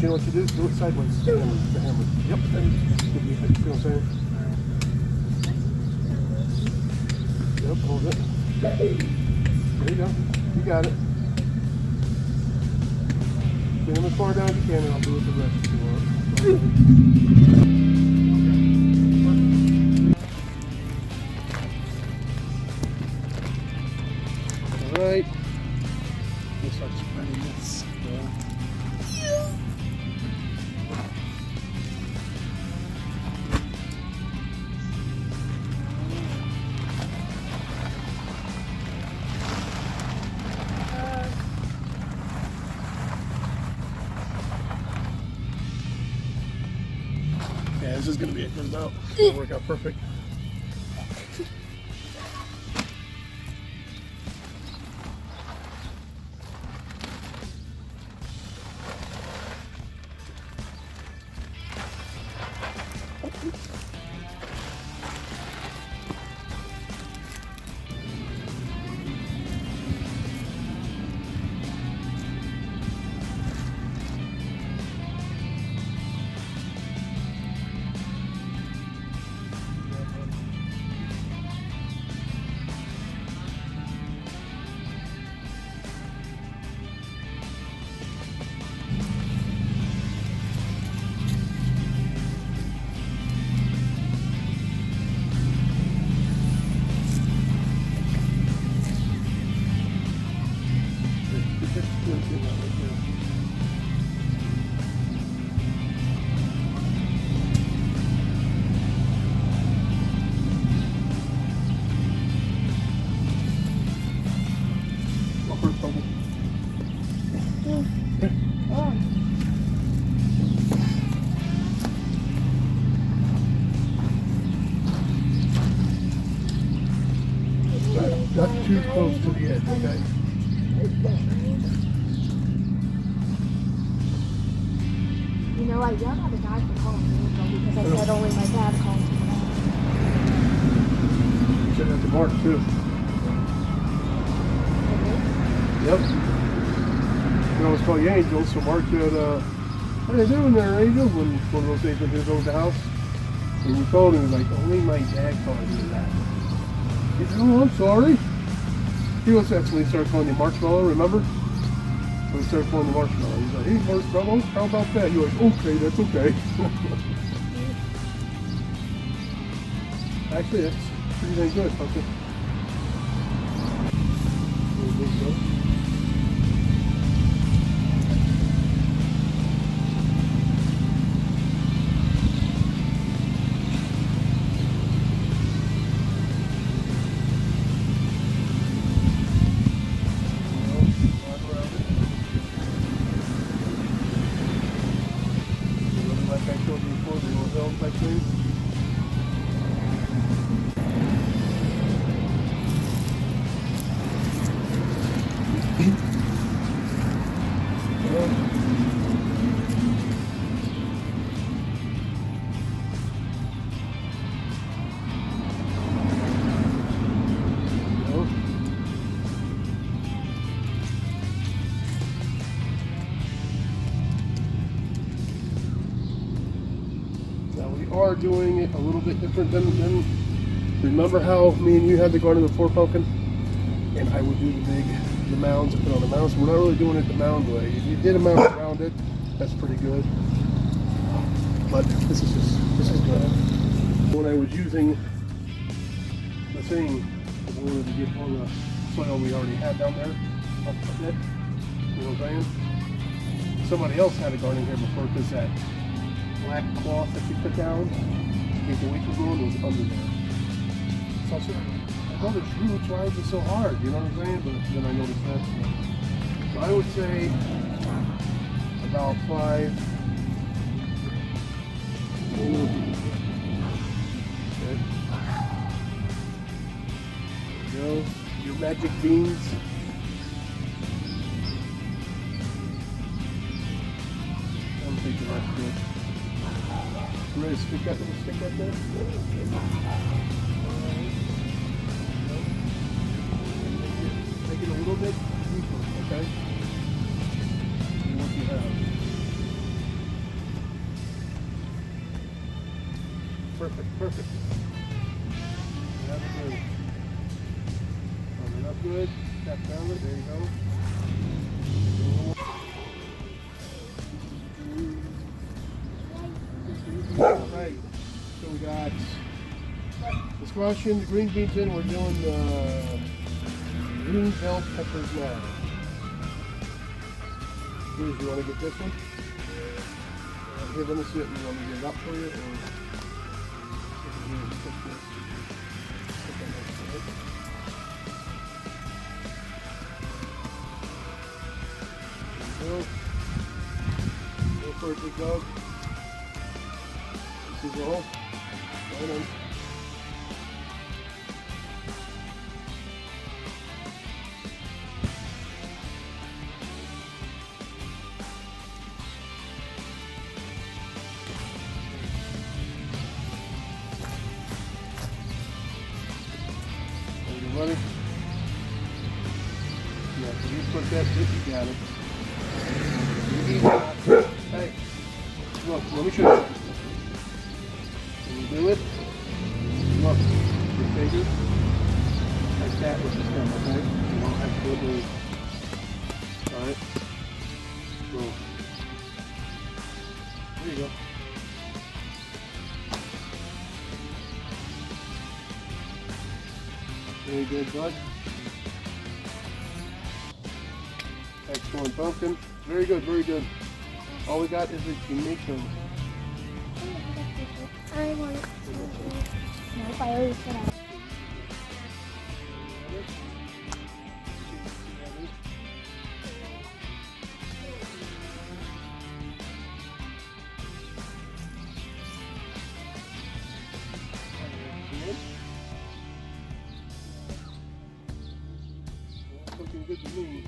you know what you do? Do it sideways. The hammer. Yep. You see what I'm saying? Yep, hold it. There you go. You got it. Get them as far down as you can, and I'll do it the rest if you want. All right. We'll start spreading this. Yeah, this is going to be a good mount. It'll work out perfect. Not too close to the edge, okay? You know, I yelled at the guy for calling me because I said only my dad called me. You should have to mark too. Yep. You know, it's called the Angels, so Mark said, how you doing there, Angel? When one of those days when he was over the house. And we told him, he was like, only my dad called me that. He said, oh, I'm sorry. That's when he started calling you Marshmallow, remember? When he started calling you Marshmallow. He's like, hey, Marshmallow, how about that? You're like, okay, that's okay. Actually, that's pretty dang good, okay. Are doing it a little bit different than remember how me and you had the garden before, Pumpkin? And I would do the mounds and put on the mounds. We're not really doing it the mound way. If you did a mound around it, that's pretty good. But this is good. When I was using the thing, I wanted to get on the soil we already had down there, up a bit. You know what I'm saying? Somebody else had a garden here before because that black cloth that you put down, get the weed from growing, was under there. So I said, I know there's roots, why is it so hard? You know what I'm saying? But then I noticed that. So I would say about 5. Okay. There you go. Your magic beans. I'm thinking that's good. You ready to stick that there? Make it a little bit deeper, okay? And what you have. perfect. That was good. Hold it up good. Tap down it. There you go. All right. So we got the squash in, the green beans in. We're doing the green bell peppers now. Here's, you want to get this one? Here, let me see it. You want me to get it up for you? Or here, take this. Put that next to it. There you go. Go for it, big dog. This is all. Right on. Ready? Yeah, so you put that, you got it. You got it. Hey, look, let me show you. Can you do it? Look, your fingers, like that with the stem, okay? You won't have to move. Alright? Boom. There you go. Very good, bud. Excellent, pumpkin. Very good, very good. All we got is the unicorn. I want it. No, I already said I. Looking good to me.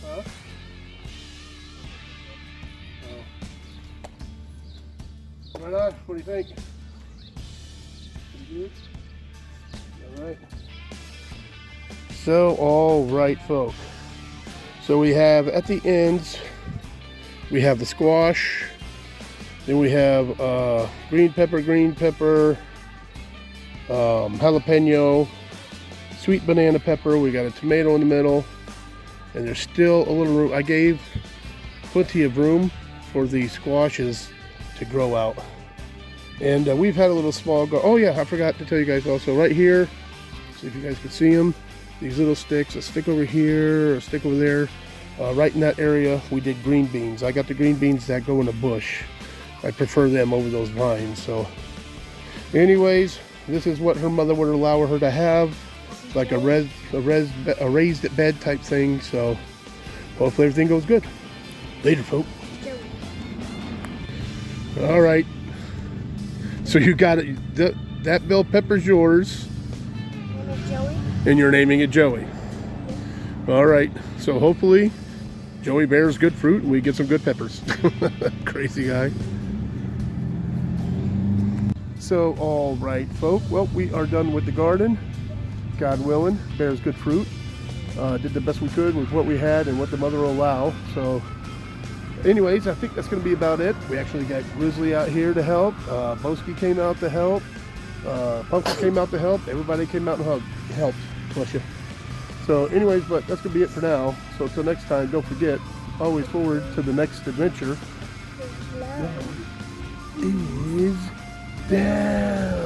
Huh? Oh. Right on. What do you think? Pretty good? All right. So, all right, folks. So we have at the ends, we have the squash. Then we have green pepper, jalapeno, sweet banana pepper. We got a tomato in the middle, and there's still a little room. I gave plenty of room for the squashes to grow out. And we've had a little small oh yeah, I forgot to tell you guys also, right here, see if you guys can see them, these little sticks, a stick over here, a stick over there, right in that area we did green beans. I got the green beans that go in a bush. I prefer them over those vines. So anyways, this is what her mother would allow her to have, like a raised bed type thing. So hopefully everything goes good. Later, folks. All right. So you got it. That bell pepper's yours. Joey? And you're naming it Joey. All right. So hopefully Joey bears good fruit and we get some good peppers. Crazy guy. So, all right, folk. Well, we are done with the garden. God willing, bears good fruit. Did the best we could with what we had and what the mother will allow. So, anyways, I think that's going to be about it. We actually got Grizzly out here to help. Boski came out to help. Pumpkin came out to help. Everybody came out and helped. Bless you. So, anyways, but that's going to be it for now. So, until next time, don't forget, always forward to the next adventure. Is down.